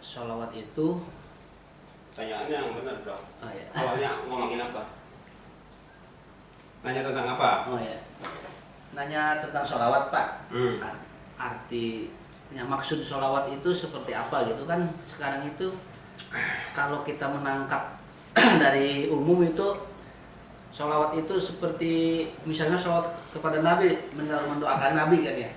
sholawat itu Tanyaannya yang benar dong. oh ya. Awalnya ngomongin apa? Nanya tentang apa? Oh ya. Nanya tentang sholawat, Pak. Hmm. Artinya maksud sholawat itu seperti apa gitu kan? Sekarang itu kalau kita menangkap dari umum itu sholawat itu seperti misalnya sholawat kepada Nabi, mendoakan Nabi kan ya.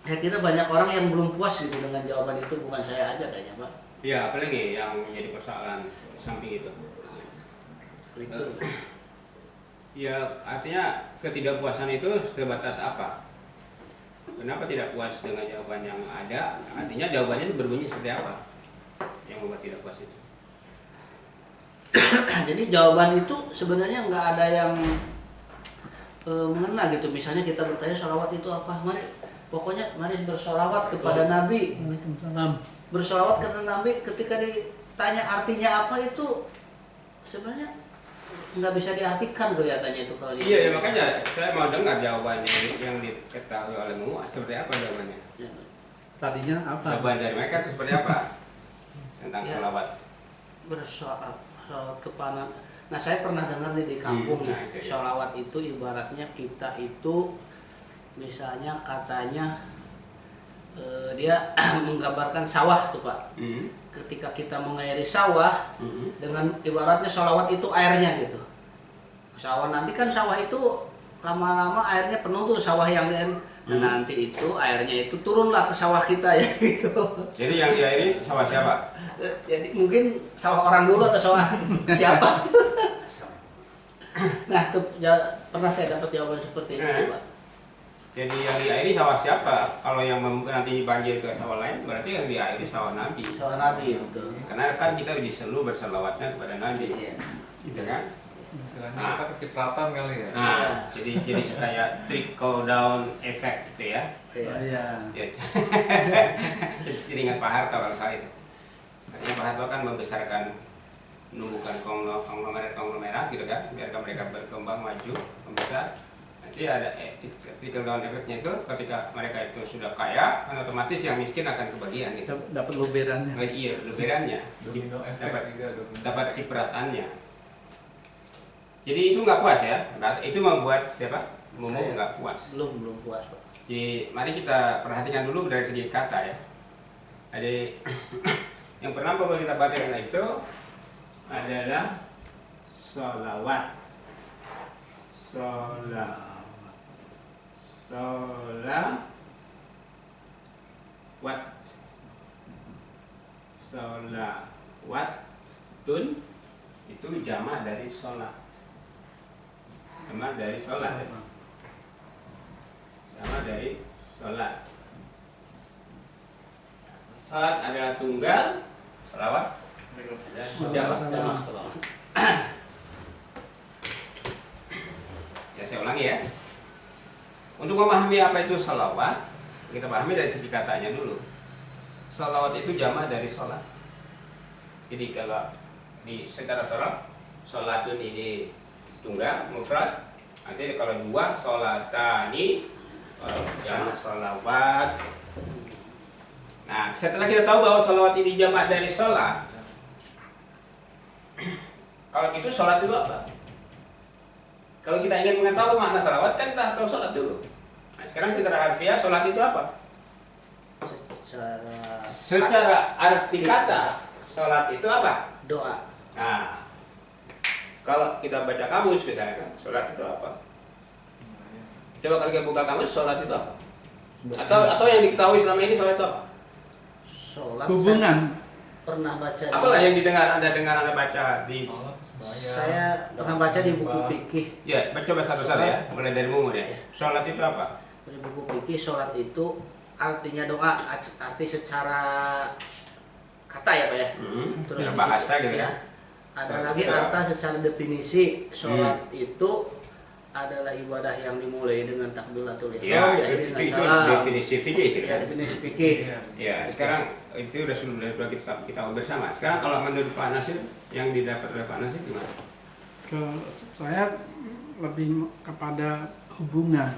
Saya kira banyak orang yang belum puas gitu dengan jawaban itu, bukan saya aja kayaknya, Pak. Ya, apalagi yang menjadi persoalan samping itu. Itu. Ya, artinya ketidakpuasan itu sebatas apa? Kenapa tidak puas dengan jawaban yang ada? Artinya jawabannya itu berbunyi seperti apa? Yang membuat tidak puas itu. Jadi jawaban itu sebenarnya nggak ada yang mengena gitu. Misalnya kita bertanya sholawat itu apa? Pokoknya mari bersolawat kepada Nabi. Bersolawat kepada Nabi ketika ditanya artinya apa itu sebenarnya nggak bisa diartikan kelihatannya itu kalau Iya, ya, makanya saya mau dengar jawabannya yang diketahui oleh Mumu seperti apa jawabannya. Tadinya apa? Jawaban dari mereka itu seperti apa tentang Ya. sholawat? Bersolawat kepada. Nah saya pernah dengar nih di kampung Nah, itu ya. sholawat itu ibaratnya kita itu misalnya katanya dia menggambarkan sawah tuh Pak. Ketika kita mengairi sawah dengan ibaratnya sholawat itu airnya gitu. Sawah nanti kan sawah itu lama-lama airnya penuh tuh sawah yang lain. Nah, nanti itu airnya itu turunlah ke sawah kita ya gitu. Jadi yang diairi sawah siapa? Jadi mungkin sawah orang dulu atau sawah siapa? Nah, tuh pernah saya dapat jawaban seperti itu, Pak. Jadi yang diairi sawah siapa? Kalau yang nanti banjir ke sawah lain, berarti yang diairi sawah Nabi. Sawah Nabi, betul. Karena kan kita selalu berselawatnya kepada Nabi, Iya. gitu kan? Istilahnya kita kecipratan kali ya. Nah, jadi kayak trickle down effect gitu ya. Iya. Ya. Jadi ingat Pak Harto kalau soal itu. Artinya Pak Harto kan membesarkan, menumbuhkan konglomerat gitu kan, biarkan mereka berkembang maju, membesar. Nanti ada trickle down efeknya itu ketika mereka itu sudah kaya, kan otomatis yang miskin akan kebagian gitu. Dapat luberannya. Iya, lebarannya. Domino efek juga dong. Dapat cipratannya. Jadi itu nggak puas ya? Itu membuat siapa? Mumu Saya. nggak puas. Belum puas, Pak. Jadi mari kita perhatikan dulu dari segi kata ya. Jadi yang pertama kita perhatikan itu adalah sholawat. Sholawatun itu jamak dari sholat. Jamak dari sholat. Jamak dari sholat. Sholat adalah tunggal, sholawat adalah jamak. Ya saya ulangi ya. Untuk memahami apa itu sholawat, kita pahami dari segi katanya dulu. Sholawat itu jamak dari sholat. Jadi kalau di secara sholatun ini tunggal, mufrad. Nanti kalau dua, sholatani, jamak sholawat. Nah, setelah kita tahu bahwa sholawat ini jamak dari sholat, kalau gitu sholat itu apa? Kalau kita ingin mengetahui makna sholawat, kan kita tahu sholat dulu. Nah, sekarang secara harfiah, sholat itu apa? Secara arti kata, sholat itu apa? Doa. Nah, kalau kita baca kamus misalnya kan, sholat itu apa? Coba kalau kita buka kamus, sholat itu apa? Atau yang diketahui selama ini sholat itu apa? Sholat. Hubungan. Saya pernah baca. Apalah yang Anda baca di? Saya pernah baca di buku fikih. Ya, coba satu-satu ya, mulai dari Mumun ya. Sholat itu apa? Di buku fikih sholat itu artinya doa, arti secara kata ya Pak ya. Terus Secara bahasa gitu ya. Ada Sholat lagi itu apa? arti secara definisi sholat itu adalah ibadah yang dimulai dengan takbiratul ihram, Ya, diakhiri dengan itu salam. definisi fikih gitu Ya, kan. definisi fikih. Ya, sekarang itu sudah kita bersama. Sekarang kalau menurut Pak Nasir, yang didapat oleh Pak Nasir gimana? Saya lebih kepada hubungan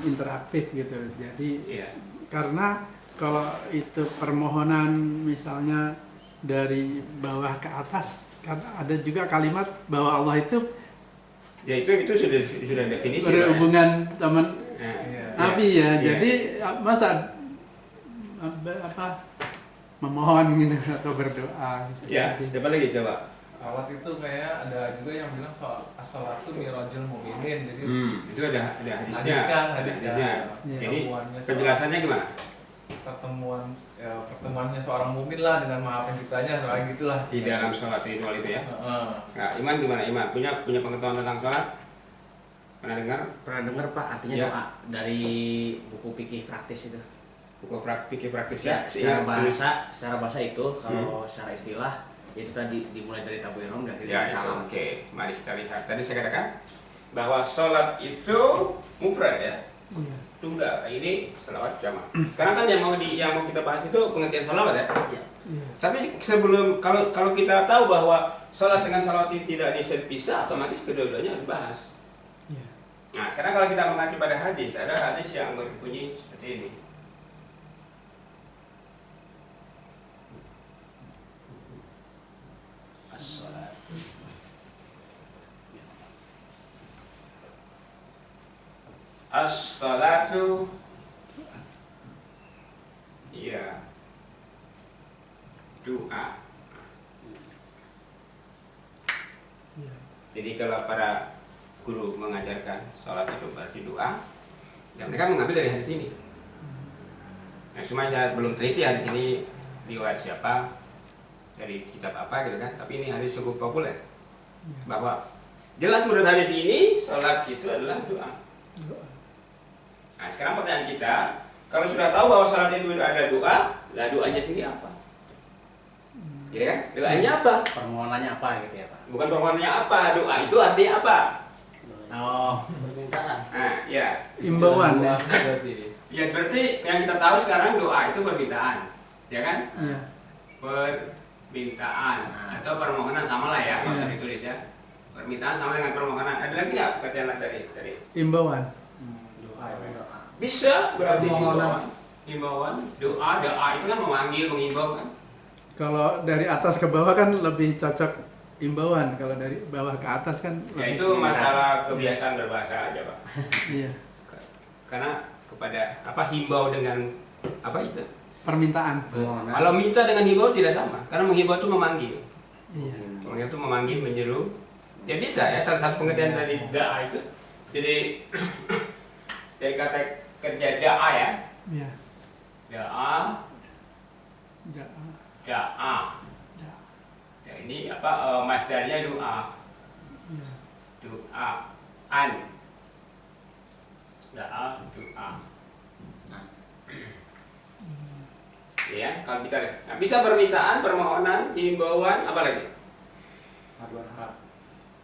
interaktif gitu. Jadi Iya. karena kalau itu permohonan misalnya dari bawah ke atas, kan ada juga kalimat bahwa Allah itu Ya itu sudah definisi. berhubungan teman Iya. Nabi ya. Iya. Jadi masa apa memohon gitu atau berdoa. Ya, Jadi, siapa lagi coba? Salat itu kayak ada juga yang bilang soal as-salat itu mirajul mukminin. Jadi Itu ada hadisnya. hadis kan, hadis kan. Hadisnya. Iya. Jadi Pertemuannya penjelasannya gimana? pertemuannya seorang mukmin lah dengan Maha Penciptanya, soalnya gitulah. Di dalam sholat ritual itu ya. Heeh. Nah, Iman gimana? Iman punya pengetahuan tentang sholat? Pernah dengar? Pernah dengar Pak, artinya Ya. doa dari buku fikih praktis itu. Buku fikih praktis Ya, ya? secara bahasa itu, kalau secara istilah itu tadi dimulai dari takbiratul ihram dan Ya, akhirnya itu. salam. Oke, mari kita lihat. Tadi saya katakan bahwa sholat itu mufrad ya, iya. tunggal. Ini sholawat jamaah. Sekarang kan yang mau kita bahas itu pengertian sholawat ya. Ya. Iya. Tapi sebelum kalau kita tahu bahwa sholat dengan sholawat itu tidak bisa dipisah, otomatis kedua-duanya harus bahas. Iya. Nah, sekarang kalau kita mengacu pada hadis, ada hadis yang berbunyi seperti ini. As-salatu. As-salatu ya doa. Iya. Jadi kalau para guru mengajarkan sholat itu berarti doa, ya mereka mengambil dari hadis ini. Nah, cuma saya belum teliti hadis ini riwayat siapa, dari kitab apa gitu kan. Tapi ini hadis cukup populer bahwa jelas menurut hadis ini sholat itu adalah doa. Doa. Nah, sekarang pertanyaan kita, kalau sudah tahu bahwa sholat itu ada doa, lah doanya sendiri apa? Ya kan? Doanya apa? Permohonannya apa gitu ya Pak? Bukan permohonannya apa, doa itu artinya apa? Oh, permintaan. Nah, ya. Imbauan ya. Berarti. Ya berarti yang kita tahu sekarang doa itu permintaan, ya kan? Iya. Permintaan atau permohonan sama lah ya, nggak usah Iya. ditulis ya. Permintaan sama dengan permohonan. Ada lagi nggak kata tadi? Imbauan. Doa. Bisa berarti Permohonan. himbauan, doa itu kan memanggil, menghimbau kan? Kalau dari atas ke bawah kan lebih cocok imbauan. Kalau dari bawah ke atas kan Ya lebih itu masalah kebiasaan berbahasa aja Pak. Iya. Karena kepada apa himbau dengan apa itu? Permintaan. Permohonan. Kalau minta dengan himbau tidak sama, karena menghimbau itu memanggil. Iya. Memanggil itu memanggil, menyeru. Ya bisa ya, salah satu pengertian dari da'a itu. Jadi dari kata kerja da'a ya. Iya. Da'a, Ja- da'a. Ya ini apa masdarnya doa. Iya. Doa an. Da'a, doa. Ya, kalau kita bisa permintaan, permohonan, himbauan, apa lagi? Paduan harap.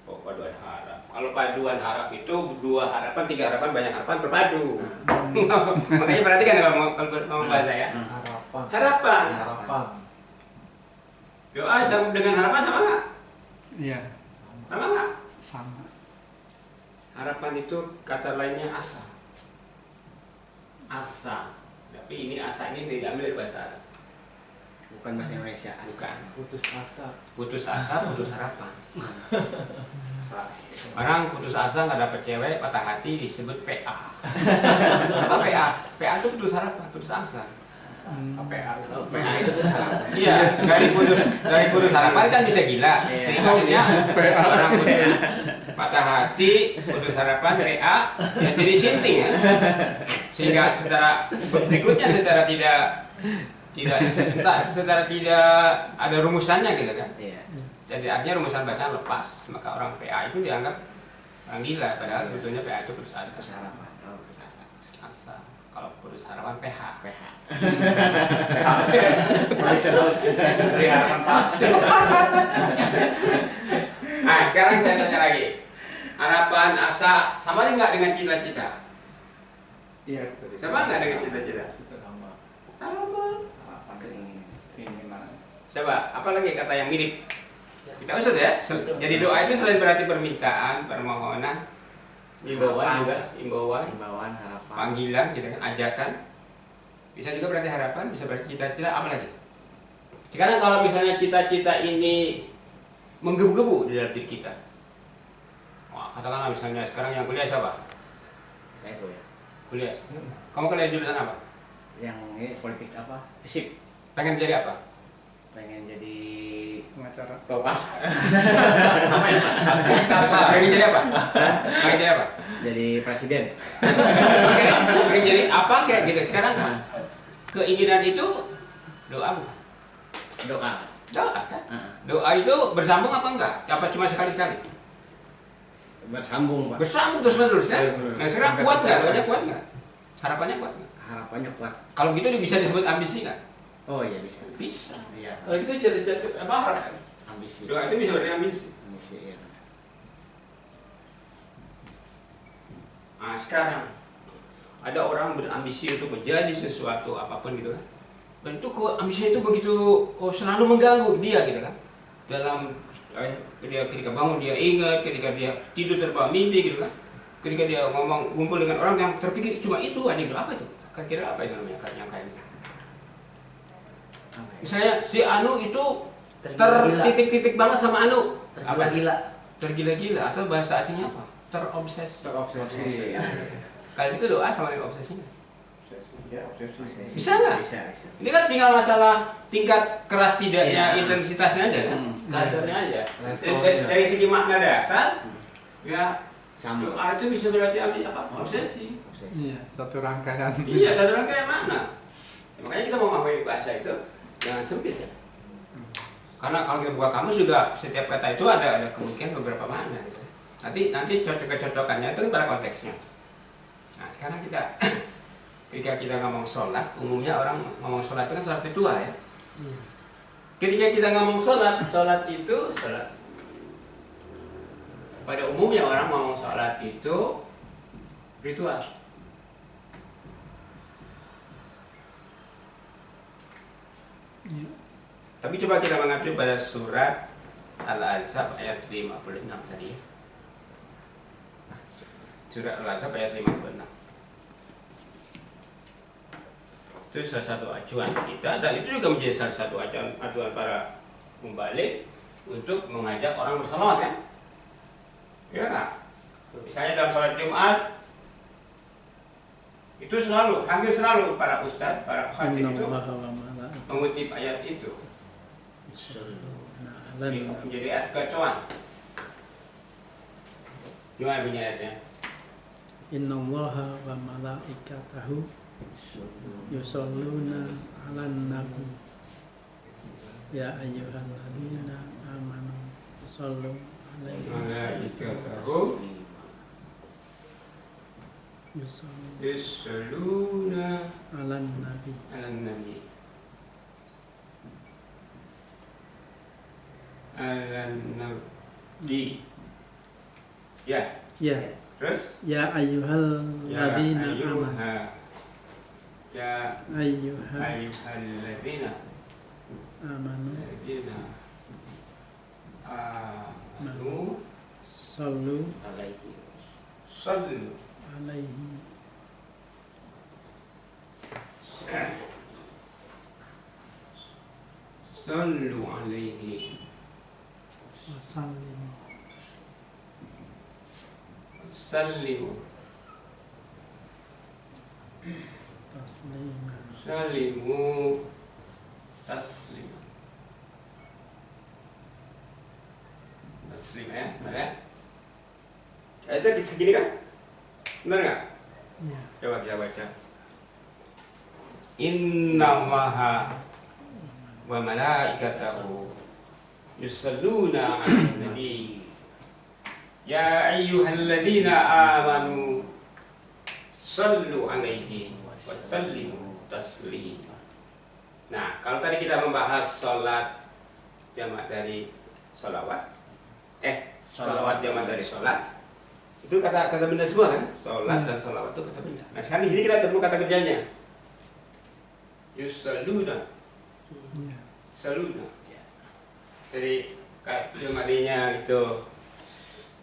Oh, paduan harap. Kalau paduan harap itu dua harapan, tiga harapan, banyak harapan berpadu. Makanya perhatikan kalau bahasa ya. Harapan. Harapan. Harapan. Doa dengan harapan sama nggak? Iya. Sama nggak? Sama. Harapan itu kata lainnya asa. Asa. Tapi ini asa ini diambil dari bahasa Arab. Bukan bahasa Indonesia. Bukan. Putus asa. Putus asa, putus harapan. Orang putus asa nggak dapet cewek, patah hati disebut PA. Apa PA? PA itu putus harapan, putus asa. PA. Oh, PA itu tuh salah. Iya, dari putus harapan kan bisa gila. Iya. Sehingga akhirnya orang putus patah hati, putus harapan, PA, ya jadi sinting ya. Sehingga secara berikutnya secara tidak ada rumusannya gitu kan. Iya. Jadi artinya rumusan bacaan lepas, maka orang PA itu dianggap orang gila, padahal sebetulnya PA itu putus asa. Putus harapan. Oh, putus asa. Asa. Kalau putus harapan PH. PH. Dari harapan pas. Nah, sekarang saya tanya lagi. Harapan, asa, sama nggak dengan cita-cita? Iya. Sama nggak dengan cita-cita? Sama. Sama. Harapan keinginan. Coba, apa lagi kata yang mirip? Kita usut ya. Jadi doa itu selain berarti permintaan, permohonan, himbauan juga, himbauan, Himbauan, harapan. panggilan, gitu kan, ajakan. Bisa juga berarti harapan, bisa berarti cita-cita, apa lagi? Sekarang kalau misalnya cita-cita ini menggebu-gebu di dalam diri kita. Wah, katakanlah misalnya sekarang yang kuliah siapa? Saya kuliah. Kuliah. Kamu kuliah jurusan apa? Yang ini politik apa? Fisip. Pengen jadi apa? Pengen jadi pengacara. bapak. Pengen jadi apa? Pengen jadi apa? Jadi presiden. Oke, pengen jadi apa kayak gitu. Sekarang kan keinginan itu doa bukan? Doa. Doa kan? Doa itu bersambung apa enggak? Apa cuma sekali-sekali? Bersambung, Pak. Bersambung terus-menerus kan? Bener. Nah sekarang kuat nggak? Doanya kuat nggak? Harapannya kuat nggak? Harapannya kuat. Kalau gitu bisa disebut ambisi nggak? Oh iya bisa. Bisa. Iya. Kalau gitu cerita apa harapan? Ambisi. Doa itu bisa berarti ambisi. Ambisi ya. Nah sekarang ada orang berambisi untuk menjadi sesuatu apapun gitu kan. Dan itu kok ambisi itu begitu selalu mengganggu dia gitu kan. Dalam dia ketika bangun dia ingat, ketika dia tidur terbawa mimpi gitu kan. Ketika dia ngomong ngumpul dengan orang yang terpikir cuma itu aja gitu. Apa itu? Kira-kira apa itu namanya yang kayak gitu? Misalnya si Anu itu tertitik-titik banget sama Anu. Tergila-gila. Tergila-gila atau bahasa aslinya apa? Terobses. Terobsesi. Kalau itu doa sama dengan obsesinya. Ya, obsesi. Bisa nggak? Bisa, bisa. Ini kan tinggal masalah tingkat keras tidaknya, Iya. intensitasnya aja kan? Kadarnya aja. Levelnya. Dari segi makna dasar, ya Sama. doa itu bisa berarti apa? Obsesi. Obsesi. Iya, satu rangkaian. Iya, satu rangkaian makna. Ya, makanya kita mau memahami bahasa itu jangan sempit ya. Karena kalau kita buka kamus juga setiap kata itu ada kemungkinan beberapa makna gitu. Nanti cocok-cocokannya itu pada konteksnya. Nah sekarang kita ketika kita ngomong sholat, umumnya orang ngomong sholat itu kan sholat ritual ya. Ketika kita ngomong sholat itu sholat. Pada umumnya orang ngomong sholat itu ritual. Iya. Tapi coba kita mengacu pada surat Al-Ahzab ayat 56 tadi. Surat Al-Ahzab ayat 56. Itu salah satu acuan kita dan itu juga menjadi salah satu acuan para pembalik untuk mengajak orang bersalawat kan? Ya nggak? Misalnya dalam sholat Jumat itu hampir selalu para ustadz, para khatib itu mengutip ayat itu. Ini menjadi ayat kecoan. Gimana bunyi ayatnya? Innallaha wa malaikatahu yusholluna 'alan nabi ya ayyuhalladzina amanu shollu 'alaihi Malaikatahu yusholluna 'alan nabi. 'alan nabi. 'Alan nabi. Ya, Ya, terus ya ayyuhalladzina amanu. Ya ayyuhalladzina Amanu amanu sallu Alaihi. sallu alaihi sallu alaihi wasallimu sallimu taslima. sallimu taslima taslima ya, benar ya? Itu segini kan? Benar nggak? Ya. Coba kita baca. Inna Allaha wa malaikatahu yusalluna 'alan nabi ya ayyuhalladzina amanu sallu 'alaihi wa sallimu taslima. Nah, kalau tadi kita membahas sholat jamak dari sholawat, sholawat jamak dari sholat, itu kata benda semua kan? Sholat dan sholawat itu kata benda. Nah sekarang di sini kita ketemu kata kerjanya. Yusalluna, Ya. saluna. Jadi kalimatnya itu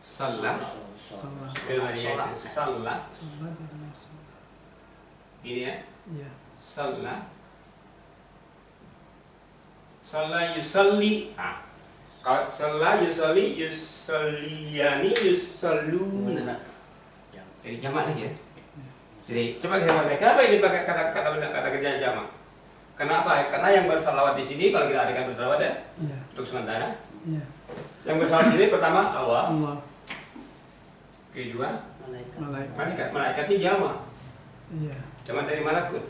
salat, Salat. kalimatnya itu salat. Salat adalah salat. Ini ya, Ya. Salah. Salah yusalli. Nah, kalau salah yusalli, yusalliyani, yusalluna. Jadi jamak lagi ya. Jadi coba kita lihat kenapa ini pakai kata kerja jamak? Kenapa? Karena yang bersalawat di sini kalau kita artikan bersalawat ya, untuk sementara. Ya. Yang bersalawat di sini pertama Allah, Allah, kedua malaikat. malaikat ini jamak. Iya. Cuma dari malakut.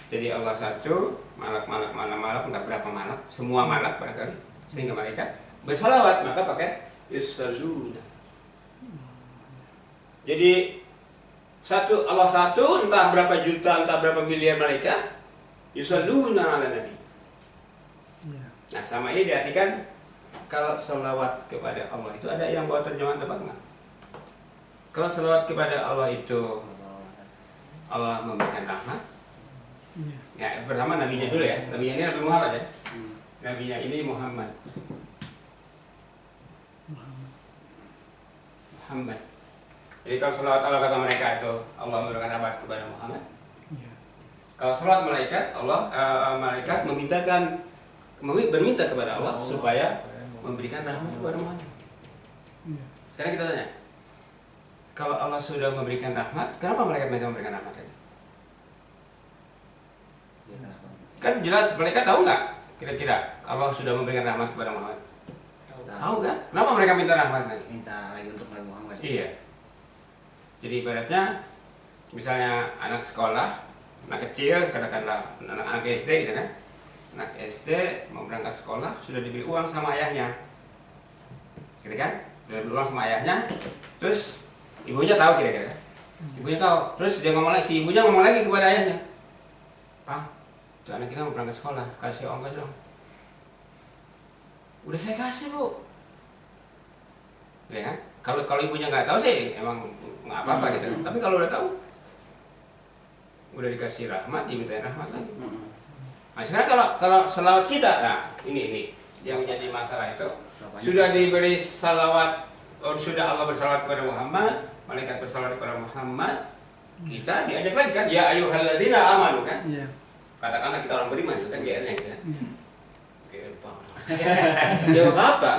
Jadi Allah satu, malak enggak berapa malak, semua malak barangkali, sehingga malaikat bersalawat maka pakai yusalluna. Jadi Allah satu, entah berapa juta, entah berapa miliar malaikat yusalluna ala nabi. Iya. Nah sama ini diartikan kalau salawat kepada Allah itu ada yang bawa terjemahan apa enggak? Kalau salawat kepada Allah itu Allah memberikan rahmat. Iya. Ya pertama nabinya dulu ya, nabinya ini Nabi Muhammad ya. Nabinya ini Muhammad. Jadi kalau salawat Allah kata mereka itu Allah memberikan rahmat kepada Muhammad. Iya. Kalau salawat malaikat Allah malaikat berminta kepada Allah supaya memberikan rahmat kepada Muhammad. Iya. Sekarang kita tanya, kalau Allah sudah memberikan rahmat, kenapa malaikat memberikan rahmat tadi? Kan jelas mereka tahu nggak kira-kira Allah sudah memberikan rahmat kepada Muhammad? Tahu kan? Kenapa mereka minta rahmat lagi? Minta lagi untuk Nabi Muhammad. Iya. Jadi ibaratnya misalnya anak sekolah, anak kecil, katakanlah anak SD gitu kan. Anak SD mau berangkat sekolah sudah diberi uang sama ayahnya. Gitu kan? Sudah diberi uang sama ayahnya. Terus ibunya tahu kira-kira. Ibunya tahu. Terus dia ngomong lagi, si ibunya ngomong lagi kepada ayahnya. Pak, tuh anak kita mau berangkat sekolah, kasih ongkos dong. Udah saya kasih, Bu. Ya kan? Kalau ibunya nggak tahu sih emang nggak apa-apa gitu. Tapi kalau udah tahu, udah dikasih rahmat, dimintain rahmat lagi. Nah sekarang kalau salawat kita, nah ini yang menjadi masalah itu sudah diberi salawat, sudah Allah bersalawat kepada Muhammad, malaikat bersalawat kepada Muhammad, kita diajak lagi kan, ya ayyuhalladzina amanu kan? Iya. Katakanlah kita orang beriman kan GR-nya kan? Ya apa?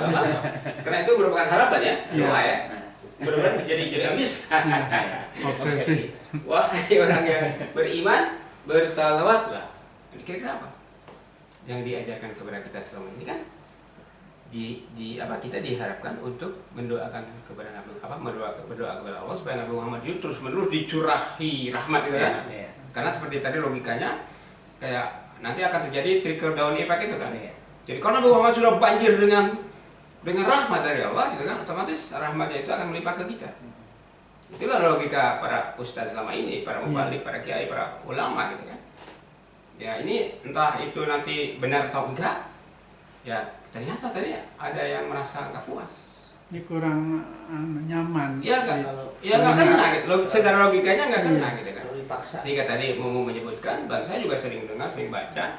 Karena itu merupakan harapan ya, doa ya. Benar-benar jadi ambis. Obsesi. Wahai orang yang beriman, bersalawatlah. Kira-kira apa? Yang diajarkan kepada kita selama ini kan kita diharapkan untuk mendoakan kepada Nabi berdoa kepada Allah supaya Nabi Muhammad itu terus menerus dicurahi rahmat itu kan. Karena seperti tadi logikanya kayak nanti akan terjadi trickle down effect itu kan. Jadi kalau Nabi Muhammad sudah banjir dengan rahmat dari Allah gitu kan, otomatis rahmatnya itu akan melimpah ke kita. Itulah logika para ustadz selama ini, para mubalik, para kiai, para ulama gitu kan. Ya ini entah itu nanti benar atau enggak, ya ternyata tadi ada yang merasa nggak puas. Ini kurang nyaman. Iya nggak? Ya nggak kena gitu. Secara logikanya nggak kena gitu kan. Sehingga tadi mau menyebutkan, dan saya juga sering dengar, sering baca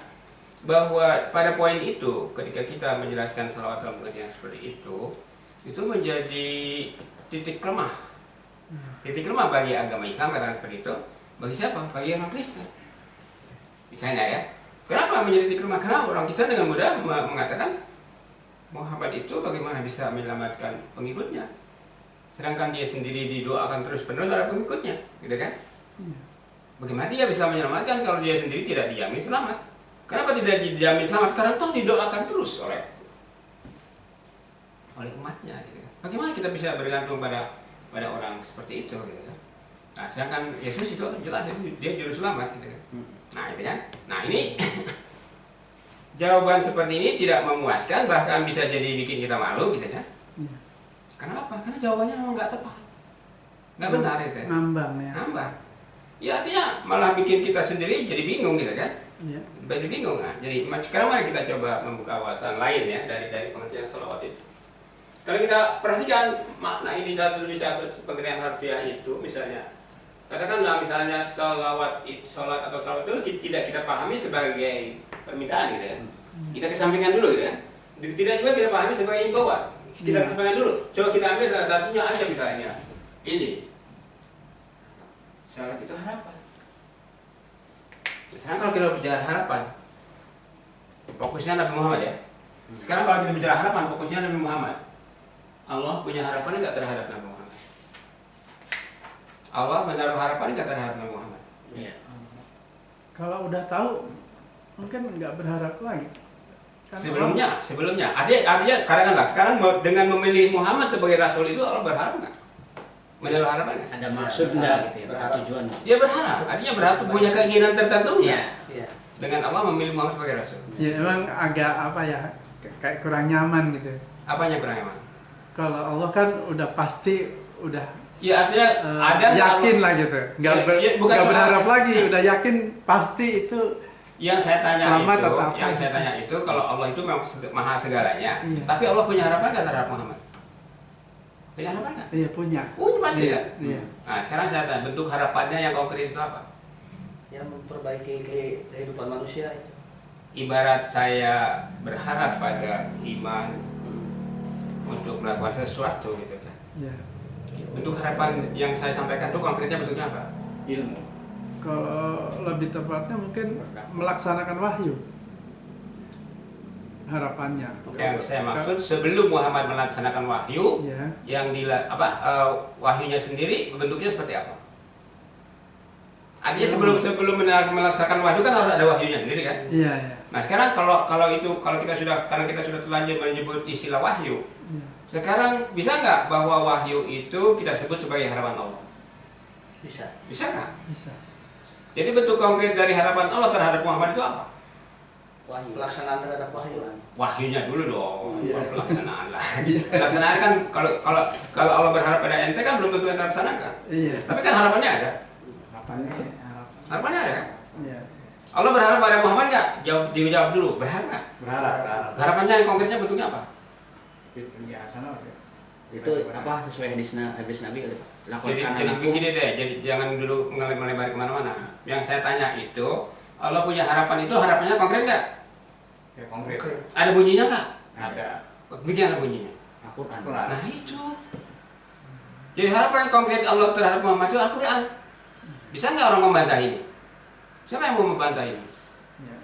bahwa pada poin itu ketika kita menjelaskan salawat dalam pengertian seperti itu menjadi titik lemah. Titik lemah bagi agama Islam karena seperti itu. Bagi siapa? Bagi orang Kristen. Misalnya ya, kenapa menjadi titik lemah? Karena orang Kristen dengan mudah mengatakan Muhammad itu bagaimana bisa menyelamatkan pengikutnya, sedangkan dia sendiri didoakan terus-menerus oleh pengikutnya, gitu kan? Bagaimana dia bisa menyelamatkan kalau dia sendiri tidak dijamin selamat? Kenapa tidak dijamin selamat? Karena toh didoakan terus oleh umatnya, gitu kan? Bagaimana kita bisa bergantung pada orang seperti itu, gitu kan? Nah, sedangkan Yesus itu jelas dia juru selamat, gitu kan? Nah, itu kan? Nah, ini jawaban seperti ini tidak memuaskan, bahkan bisa jadi bikin kita malu, gitu kan? Kenapa? Karena jawabannya memang nggak tepat, nggak benar itu. Ngambang ya. Ngambang. Ya artinya malah bikin kita sendiri jadi bingung, gitu kan? Iya. Jadi bingung. Nah, jadi sekarang mari kita coba membuka wawasan lain ya dari pengertian salawat itu. Kalau kita perhatikan makna ini satu pengertian harfiah itu, misalnya katakanlah misalnya salat atau salawat itu tidak kita pahami sebagai permintaan gitu ya. Kita kesampingkan dulu gitu ya. Tidak juga kita pahami sebagai imbauan. Kita kesampingkan dulu. Coba kita ambil salah satunya aja misalnya. Ini. Salat itu harapan. Sekarang kalau kita bicara harapan, fokusnya Nabi Muhammad ya. Sekarang kalau kita bicara harapan, fokusnya Nabi Muhammad. Allah punya harapan nggak terhadap Nabi Muhammad? Allah menaruh harapan nggak terhadap Nabi Muhammad? Iya. Kalau udah tahu, mungkin nggak berharap lagi. Kan Sebelumnya. Artinya katakanlah sekarang dengan memilih Muhammad sebagai Rasul itu Allah berharap nggak? Menaruh harapan nggak? Ada maksud nggak gitu ya, Berharap. tujuan. Dia berharap, artinya berharap punya keinginan tertentu Iya. nggak? Iya. Dengan Allah memilih Muhammad sebagai Rasul. Ya emang agak apa ya, kayak kurang nyaman gitu. Apanya kurang emang? Kalau Allah kan udah pasti udah Ya artinya ada yakin Allah- lah gitu, nggak bukan soal- berharap lagi, udah yakin pasti itu. Yang saya tanya Selamat itu, atau apa yang saya gitu. tanya itu kalau Allah itu memang maha segalanya, Iya. tapi Allah punya harapan nggak terhadap Muhammad? Punya harapan nggak? Iya punya. Pasti Iya, kan? iya. Nah sekarang saya tanya bentuk harapannya yang konkret itu apa? Yang memperbaiki kehidupan manusia itu. Ibarat saya berharap pada iman untuk melakukan sesuatu gitu kan. Iya. Bentuk harapan yang saya sampaikan itu konkretnya bentuknya apa? Ilmu. Kalau lebih tepatnya mungkin melaksanakan wahyu. Harapannya. Yang saya maksud sebelum Muhammad melaksanakan wahyu, Iya. yang wahyunya sendiri bentuknya seperti apa? Artinya sebelum melaksanakan wahyu kan harus ada wahyunya sendiri kan? Iya, iya. Nah sekarang kalau kita sudah terlanjur menyebut istilah wahyu, Iya. sekarang bisa nggak bahwa wahyu itu kita sebut sebagai harapan Allah? Bisa. Bisa nggak? Bisa. Jadi bentuk konkret dari harapan Allah terhadap Muhammad itu apa? Wahyu. Pelaksanaan terhadap wahyu. Wahyunya dulu dong, Iya. baru pelaksanaan lah. Pelaksanaan kan kalau Allah berharap pada ente kan belum tentu ente laksanakan. Iya. Tapi kan harapannya ada. Harapannya ada kan? Iya. Allah berharap pada Muhammad nggak? Dijawab dulu. Berharap nggak? Berharap. Harapannya yang konkretnya bentuknya apa? Itu apa sesuai hadis Nabi lakukan Jadi begini deh, jadi jangan dulu melebar kemana-mana. Yang saya tanya itu, Allah punya harapan itu harapannya konkret nggak? Ya, konkret. Ada bunyinya nggak? Ada. Bagaimana bunyinya? Al-Quran. Nah itu. Jadi harapan konkret Allah terhadap Muhammad itu Al-Quran. Bisa nggak orang membantah ini? Siapa yang mau membantah ini? Iya.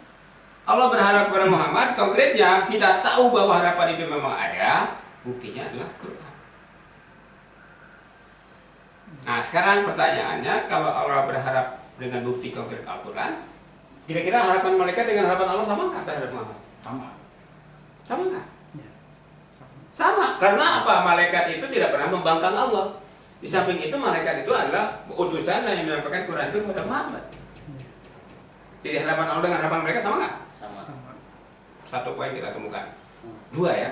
Allah berharap kepada Muhammad, konkretnya kita tahu bahwa harapan itu memang ada, buktinya adalah Quran. Nah sekarang pertanyaannya, kalau Allah berharap dengan bukti konkret Al-Quran, kira-kira harapan malaikat dengan harapan Allah sama nggak terhadap Muhammad? Sama. Sama nggak? Iya. Sama, karena apa? Malaikat itu tidak pernah membangkang Allah. Di samping itu malaikat itu adalah utusan yang menyampaikan Quran itu kepada Muhammad. Jadi harapan Allah dengan harapan mereka sama nggak? Sama. Sama. Satu poin kita temukan. Dua ya.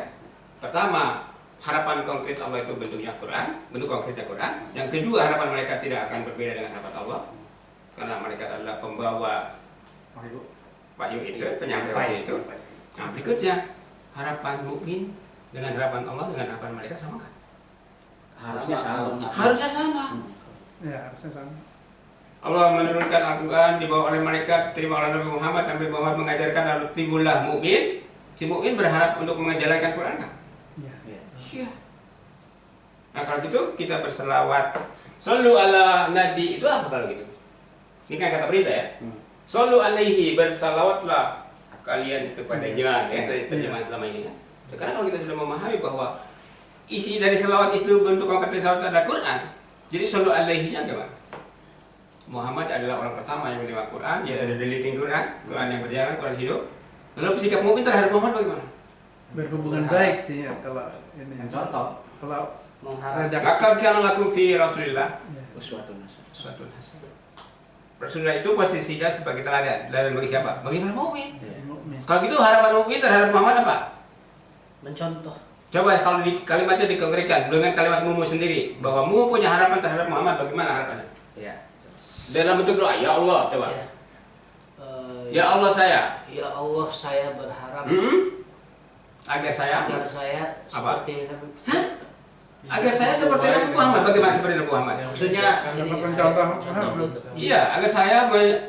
Pertama, harapan konkret Allah itu bentuknya Quran, bentuk konkretnya Quran. Yang kedua, harapan mereka tidak akan berbeda dengan harapan Allah, karena mereka adalah pembawa wahyu itu, penyampai wahyu itu. Nah, berikutnya, harapan mukmin dengan harapan Allah dengan harapan mereka sama kan? Harusnya sama. Harusnya sama. Ya, harusnya sama. Allah menurunkan Al-Quran dibawa oleh malaikat, terima oleh Nabi Muhammad, Nabi Muhammad mengajarkan, lalu timbullah mukmin. Si mukmin berharap untuk menjalankan Quran kan? Iya. Iya. Nah kalau gitu kita berselawat. Sallu ala Nabi itu apa kalau gitu? Ini kan kata perintah ya. Sallu alaihi, bersalawatlah kalian kepadanya. Ya, terjemahan selama ini kan. Sekarang kalau kita sudah memahami bahwa isi dari selawat itu bentuk konkret selawat adalah Quran. Jadi sallu alaihi-nya gimana? Muhammad adalah orang pertama yang menerima Quran. Dia ada di living Quran, Quran yang berjalan, Quran hidup. Lalu sikap mukmin terhadap Muhammad bagaimana? Berhubungan baik sih ya kalau ini. Contoh. Kalau Mengharap. redaksi. Laqad kana lakum fi Rasulillah Uswatun hasanah. uswatun hasanah. Rasulullah itu posisinya sebagai teladan. Teladan bagi siapa? Bagi para mukmin. Iya. Mukmin. Kalau gitu harapan mukmin terhadap Muhammad apa? Mencontoh. Coba kalau di kalimatnya dikonkretkan dengan kalimat mumu sendiri, bahwa mumu punya harapan terhadap Muhammad, bagaimana harapannya? Iya. Dalam bentuk doa, ya Allah, coba. Ya. Ya Allah saya, Ya Allah, saya berharap agar saya, agar saya Apa? seperti Nabi. agar saya seperti Nabi Muhammad. Bagaimana seperti Nabi Muhammad? Maksudnya ini Contoh. gitu. Iya, agar saya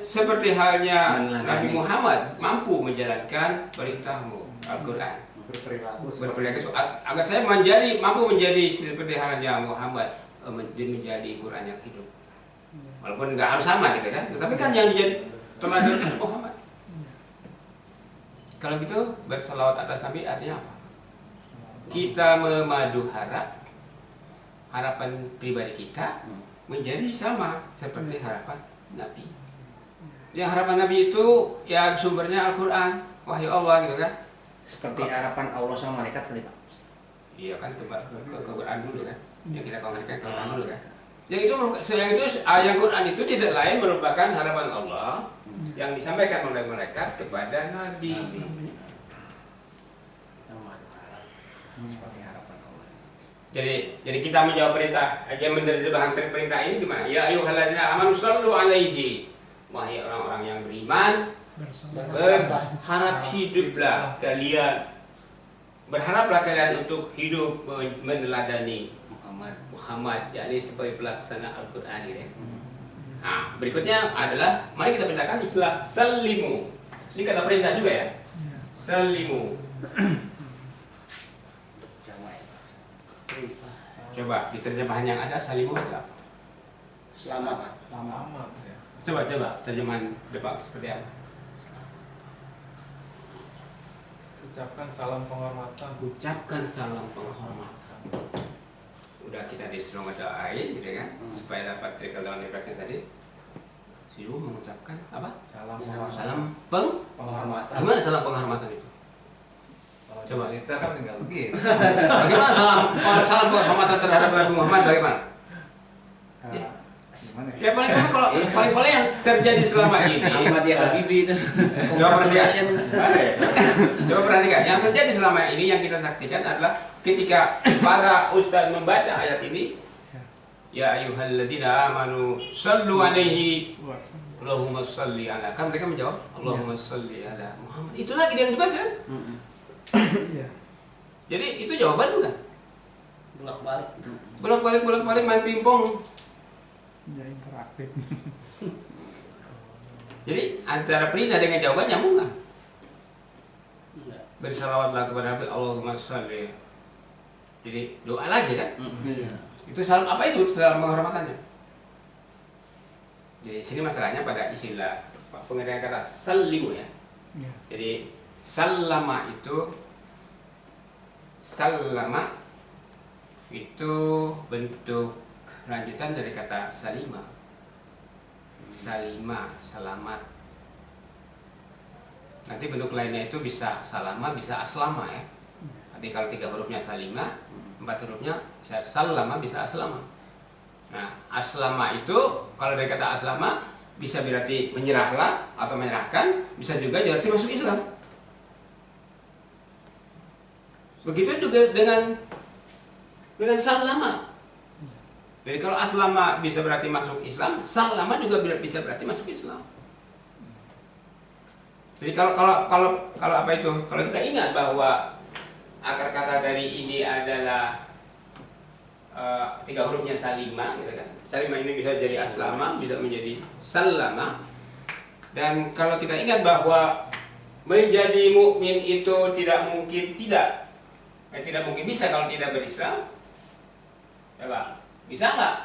seperti halnya Meneladani. Nabi Muhammad mampu menjalankan perintahmu Al-Quran. Berperilaku agar saya mampu menjadi seperti halnya Muhammad, menjadi Quran yang hidup. Walaupun nggak harus sama gitu kan, tapi kan yang teladan Nabi Muhammad. Kalau gitu berselawat atas Nabi artinya apa? Kita memadu harapan pribadi kita menjadi sama seperti harapan Nabi. Yang harapan Nabi itu ya sumbernya Al-Quran, wahyu Allah gitu kan. Seperti harapan Allah sama malaikat kali Pak. Iya kan ke Quran dulu kan. Yang kita konverkan ke Quran dulu kan. Yang Quran itu tidak lain merupakan harapan Allah yang disampaikan oleh malaikat kepada Nabi. Seperti harapan Allah. Jadi kita menjawab perintah, aja menerjemahkan perintah ini gimana? Ya ayyuhalladzina amanu shallu alaihi. Wahai orang-orang yang beriman, berharap hiduplah kalian. Berharaplah kalian untuk hidup meneladani Muhammad, yakni sebagai pelaksana Al-Quran ini. Nah, berikutnya adalah mari kita bacakan istilah salimu. Ini kata perintah juga ya. Salimu. Coba di terjemahan yang ada salimu apa? Selamat. Selamat ya. Coba terjemahan depan seperti apa? Ucapkan salam penghormatan. Ucapkan salam penghormatan. Udah kita disuruh ngedoain gitu kan, supaya dapat terkenal ibaratnya tadi. Disuruh mengucapkan apa? Salam penghormatan. Salam Penghormatan. Gimana salam penghormatan itu? Coba kita kan tinggal begini. Bagaimana salam penghormatan terhadap Nabi Muhammad bagaimana? Gimana ya? Ya paling yang terjadi selama ini. Ahmadiyah Habibie itu. Coba perhatikan. Ada ya? Coba perhatikan. Yang terjadi selama ini yang kita saksikan adalah ketika para ustaz membaca ayat ini, ya ayyuhalladzina amanu sallu alaihi Allahumma salli ala. Kan mereka menjawab Allahumma salli ala Muhammad. Itu lagi yang dibaca. Iya. Jadi itu jawaban bukan? Bolak-balik main pingpong. Ya, interaktif. Jadi antara perintah dengan jawaban nyambung kan? Enggak. Bersalawatlah kepada Nabi Allahumma salli. Jadi doa lagi kan? Iya. Itu salam apa itu salam penghormatannya? Jadi sini masalahnya pada istilah pengertian kata salimu ya. Ya. Jadi salama itu bentuk lanjutan dari kata salima. Salima, selamat. Nanti bentuk lainnya itu bisa salama, bisa aslama ya. Nanti kalau 3 hurufnya salima, 4 hurufnya bisa salama, bisa aslama. Nah, aslama itu kalau dari kata aslama bisa berarti menyerahlah atau menyerahkan, bisa juga berarti masuk Islam. Begitu juga dengan salama. Jadi kalau aslama bisa berarti masuk Islam, salama juga bisa berarti masuk Islam. Jadi kalau apa itu? Kalau kita ingat bahwa akar kata dari ini adalah 3 hurufnya salima, gitu kan? Salima ini bisa jadi aslama, bisa menjadi salama. Dan kalau kita ingat bahwa menjadi mukmin itu tidak mungkin bisa kalau tidak berislam. Coba. Bisa nggak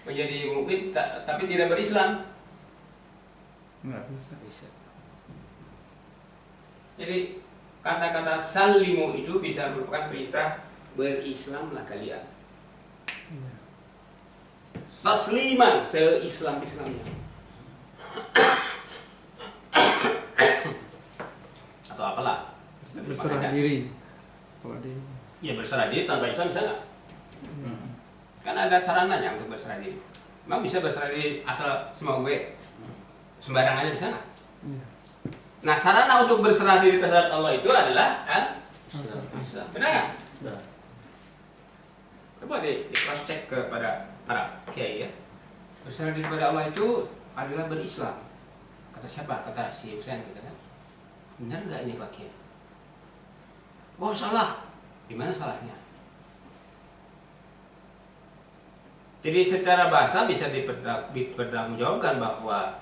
menjadi mukmin tapi tidak berislam? Nggak bisa. Jadi kata-kata salimu itu bisa merupakan perintah berislamlah kalian. Tasliman se-Islam-Islamnya. Atau apalah. Berserah diri. Kalau di Ya berserah diri tanpa Islam bisa nggak? Kan ada sarananya untuk berserah diri. Emang bisa berserah diri asal semua gue sembarang aja bisa nggak? Iya. Nah, sarana untuk berserah diri terhadap Allah itu adalah Islam. Benar nggak? Benar. Coba di cross check kepada para kiai ya. Berserah diri kepada Allah itu adalah berislam. Kata siapa? Kata si Hussein gitu kan. Benar nggak ini Pak Kiai? Oh salah. Gimana salahnya? Jadi secara bahasa bisa dipertanggungjawabkan bahwa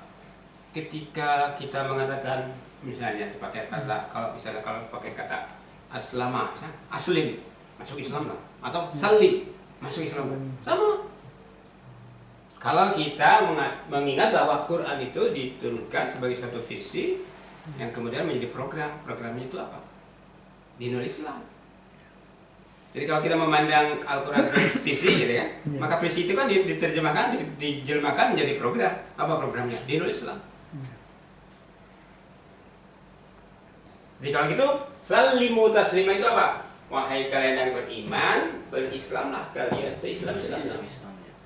ketika kita mengatakan misalnya pakai kata kalau pakai kata aslama, aslim masuk Islam lah, atau salim masuk Islam sama. Kalau kita mengingat bahwa Quran itu diturunkan sebagai satu visi yang kemudian menjadi program. Programnya itu apa? Dinul Islam. Jadi kalau kita memandang Al-Quran sebagai visi gitu ya, maka visi itu kan diterjemahkan, dijelmakan menjadi program. Apa programnya? Dinul Islam. Jadi kalau gitu, salimu taslima itu apa? Wahai kalian yang beriman, berislamlah kalian se-Islam-Islam.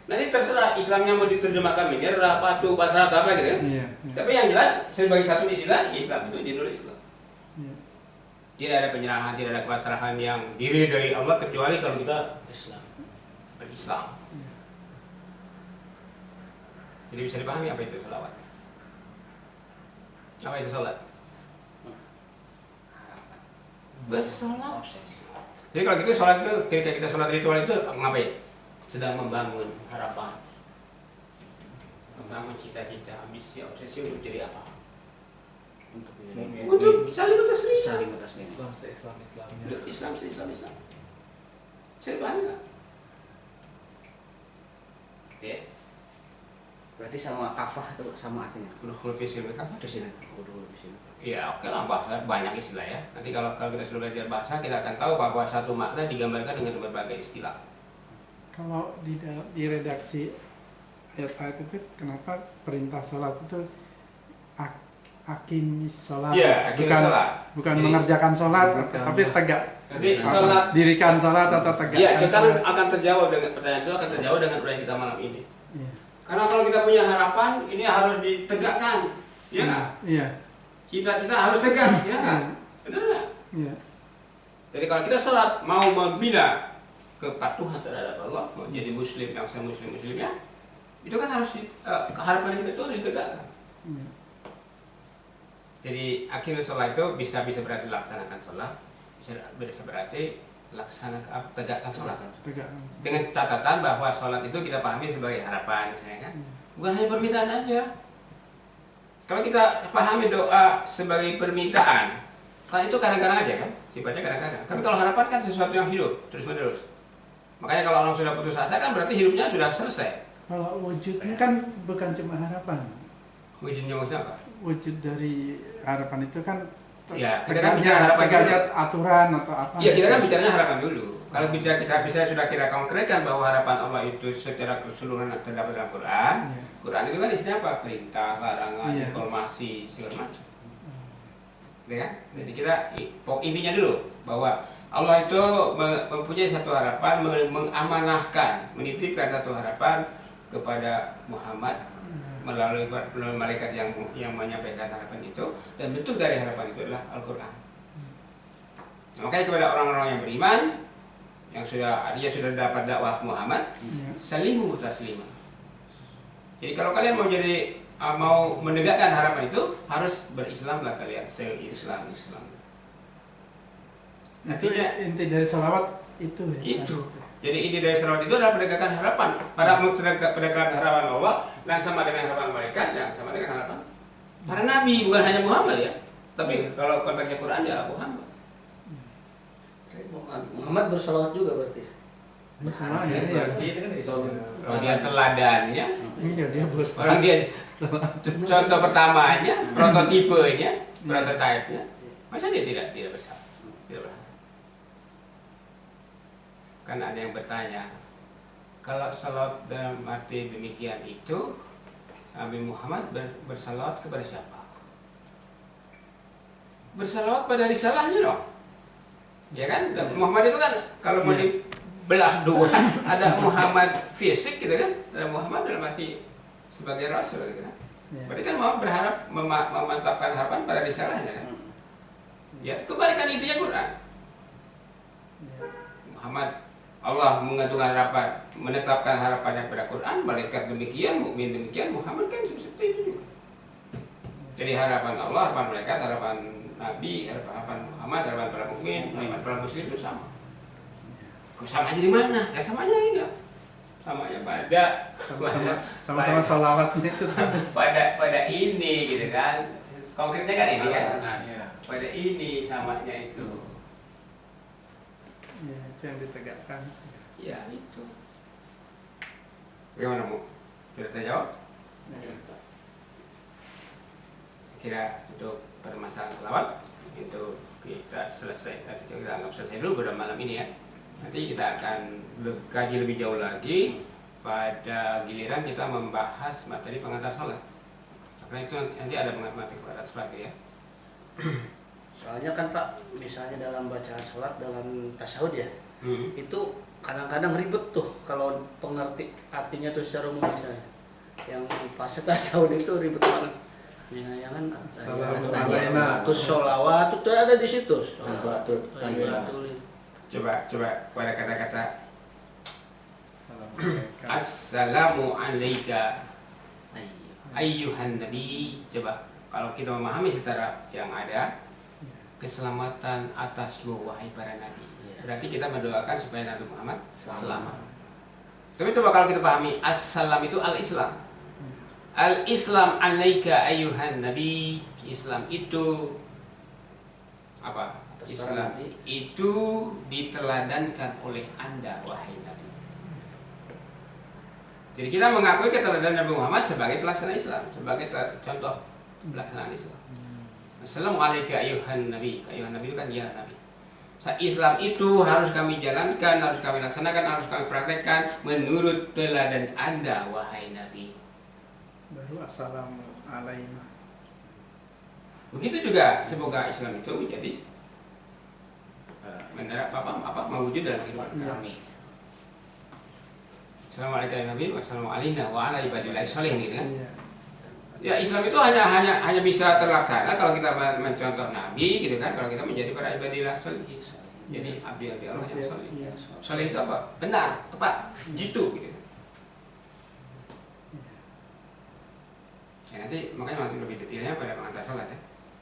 Nanti terserah Islamnya mau diterjemahkan menyerah, patuh, pasrah, atau apa gitu kan. Tapi yang jelas sebagai satu istilah, Islam itu dinul Islam. Tidak ada penyerahan, tidak ada kepasrahan yang diridhoi Allah kecuali kalau kita berislam. Jadi bisa dipahami apa itu salawat? Apa itu salat? Bersalat. Jadi kalau gitu salat itu ketika kita salat ritual itu ngapain? Sedang membangun harapan, membangun cita-cita, ambisi, obsesi untuk jadi apa? Untuk saling bertaslim. Islam. Saya paham nggak? Ya. Berarti sama kafah itu sama artinya. Udah fisil kafah. Ya oke lah, banyak istilah ya. Nanti kalau kita sudah belajar bahasa, kita akan tahu bahwa satu makna digambarkan dengan berbagai istilah. Kalau di redaksi ayat-ayat itu kenapa perintah sholat itu akimis sholat, ya, bukan jadi, mengerjakan sholat, tapi tegak. Jadi sholat, dirikan sholat atau tegak. Iya, karena akan terjawab dengan pertanyaan itu akan terjawab dengan uraian kita malam ini. Ya. Karena kalau kita punya harapan, ini harus ditegakkan, ya nggak? Iya. Cita-cita harus tegak, ya nggak? Benar nggak? Iya. Jadi kalau kita sholat mau membina kepatuhan terhadap Allah, mau jadi muslim yang muslimnya, itu kan harus harapan kita itu harus ditegakkan. Jadi akhirnya sholat itu bisa berarti laksanakan sholat, bisa berarti laksanakan tegakkan sholat. Dengan catatan bahwa sholat itu kita pahami sebagai harapan, misalnya kan, bukan hanya permintaan aja. Kalau kita pahami doa sebagai permintaan, kan itu kadang-kadang aja kan, sifatnya kadang-kadang. Tapi kalau harapan kan sesuatu yang hidup terus menerus. Makanya kalau orang sudah putus asa kan berarti hidupnya sudah selesai. Kalau wujudnya kan bukan cuma harapan. Wujudnya maksudnya apa? Wujud dari harapan itu kan ya, kita kan bicara harapan dulu. Aturan atau apa? Iya, kita kan bicaranya harapan dulu. Kalau sudah kita konkretkan bahwa harapan Allah itu secara keseluruhan terdapat dalam Quran. Quran itu kan isinya apa? Perintah, larangan, informasi, segala macam. Ya, jadi kita intinya dulu bahwa Allah itu mempunyai satu harapan, mengamanahkan, menitipkan satu harapan kepada Muhammad melalui malaikat yang menyampaikan harapan itu, dan bentuk dari harapan itu adalah Al-Quran. Makanya kepada orang-orang yang beriman, yang artinya sudah dapat dakwah Muhammad, salimu taslima. Jadi kalau kalian mau menegakkan harapan itu, harus berislamlah kalian se-Islam. Artinya inti dari salawat itu. Jadi inti dari salawat itu adalah penegakan harapan. Pada penegakan harapan Allah, yang sama dengan harapan malaikat, yang sama dengan harapan para nabi, bukan hanya Muhammad ya. Tapi kalau konteksnya Quran ya Muhammad. Muhammad bersalawat juga berarti. Kalau dia teladannya, orang dia contoh pertamanya, prototipenya, prototipenya, masa dia tidak bersalah? Kan ada yang bertanya, kalau salawat dalam arti demikian itu, Nabi Muhammad bersalawat kepada siapa? Bersalawat pada risalahnya dong, ya kan? Muhammad itu kan kalau mau dibelah dua, ada Muhammad fisik gitu kan, ada Muhammad dalam arti sebagai rasul gitu kan. Berarti kan Muhammad berharap memantapkan harapan pada risalahnya kan. Ya, kebalikan intinya Quran. Muhammad, Allah menggantungkan harapan, menetapkan harapannya pada Quran, malaikat demikian, mukmin demikian, Muhammad kan seperti itu juga. Jadi harapan Allah, harapan malaikat, harapan Nabi, harapan Muhammad, harapan para mukmin, harapan para muslim itu sama. Samanya di mana? Ya samanya enggak. Samanya pada sama-sama salawatnya itu pada ini gitu kan. Konkretnya kan ini kan. Pada ini samanya itu. Ya, itu yang ditegakkan. Ya itu. Bagaimana Bu? Sudah terjawab? Saya kira untuk permasalahan selawat itu kita selesai. Kita anggap selesai dulu pada malam ini ya. Nanti kita akan kaji lebih jauh lagi pada giliran kita membahas materi pengantar sholat. Karena itu nanti ada materi pengantar sholat ya. Soalnya kan Pak, misalnya dalam bacaan sholat, dalam tasawuf ya, itu kadang-kadang ribet tuh kalau pengerti artinya tuh secara umum misalnya. Yang fase tasawuf itu ribet banget. Misalnya kan terus sholawat itu ada di situ. Coba pada kata-kata Assalamu alayka ayyuhan nabi. Coba kalau kita memahami secara yang ada, keselamatan atasmu wahai para nabi. Berarti kita mendoakan supaya Nabi Muhammad selamat. Tapi coba kalau kita pahami assalam itu al-Islam. Al-Islam alaika ayyuhan nabi. Islam itu apa? Islam itu diteladankan oleh Anda wahai nabi. Jadi kita mengakui keteladanan Nabi Muhammad sebagai pelaksana Islam, sebagai contoh pelaksanaan Islam. Assalamualaikum ayuhan nabi. Ayuhan nabi itu kan ya nabi. Islam itu harus kami jalankan, harus kami laksanakan, harus kami praktekkan menurut teladan Anda wahai nabi. Baru assalamualaikum. Begitu juga semoga Islam itu menjadi mewujud dalam kehidupan kami. Assalamualaikum ya nabi, wassalamualaikum wa ala ibadillah sholihin gitu kan. Ya Islam itu hanya bisa terlaksana kalau kita mencontoh Nabi gitu kan, kalau kita menjadi para ibadillah sholihin. Jadi abdi Allah yang sholih. Sholih itu apa? Benar, tepat, jitu gitu. Ya, makanya lebih detailnya pada pengantar sholat ya.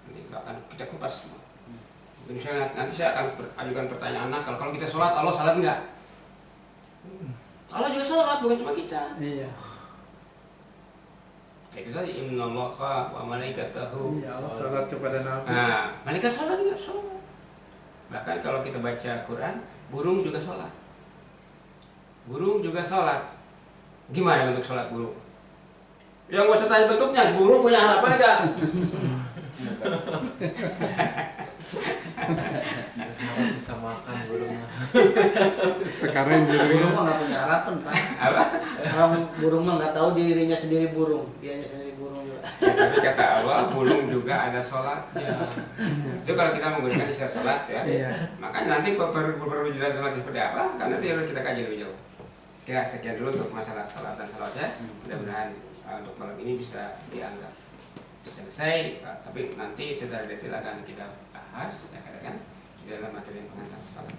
Nanti akan kita kupas semua. Misalnya nanti saya akan ajukan pertanyaan nakal, kalau kita sholat, Allah sholat enggak? Allah juga sholat, bukan cuma kita. Iya. Itu tadi innallaha wa malaikatahu. Iya, Allah salat kepada Nabi. Nah, malaikat salat juga sholat. Bahkan kalau kita baca Quran, burung juga sholat. Burung juga sholat. Gimana bentuk sholat burung? Ya nggak usah tanya bentuknya, burung punya harapan enggak? Bisa makan burungnya. Sekarang burung mah nggak punya harapan Pak. Apa? Orang burung mah nggak tahu dirinya sendiri burung, dianya sendiri burung juga. Ya, tapi kata Allah, burung juga ada sholatnya. Itu kalau kita menggunakan istilah sholat ya. Iya. Makanya nanti perwujudan sholat seperti apa? Kan nanti harus kita kaji lebih jauh. Ya sekian dulu untuk masalah sholat dan salawatnya. Mudah-mudahan untuk malam ini bisa dianggap selesai. Tapi nanti secara detail akan kita bahas, ya katakan di dalam materi pengantar sholat.